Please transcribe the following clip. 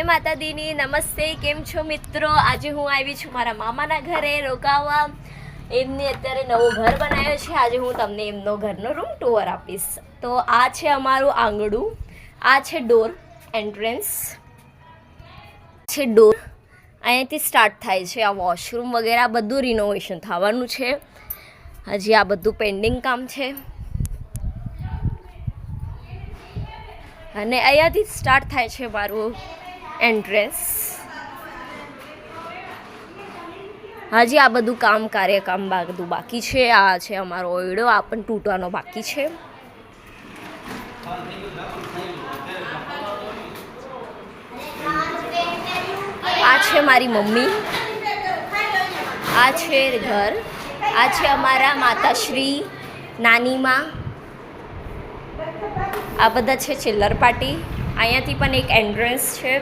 જય માતા દીની, નમસ્તે. કેમ છો મિત્રો? આજે હું આવી છું મારા મામાના ઘરે રોકાવા. એમને અત્યારે નવું ઘર બનાવ્યું છે. આજે હું તમને એમનો ઘરનો રૂમ ટૂર આપીશ. તો આ છે અમારું આંગણું, આ છે ડોર એન્ટ્રન્સ, છે ડોર. અહીંયાથી સ્ટાર્ટ થાય છે આ વોશરૂમ વગેરે બધું રિનોવેશન થવાનું છે. હજી આ બધું પેન્ડિંગ કામ છે અને અહીંયાથી સ્ટાર્ટ થાય છે મારું એન્ટ્રન્સ. હજી આ બધું કાર્યકામ બધું બાકી છે. આ છે અમારો ઓયડો, આ પણ તૂટવાનો બાકી છે. આ છે મારી મમ્મી, આ છે ઘર, આ છે અમારા માતાશ્રી, નાનીમાં, આ બધા છે ચિલ્લર પાર્ટી. અહીંયાથી પણ એક એન્ટ્રન્સ છે.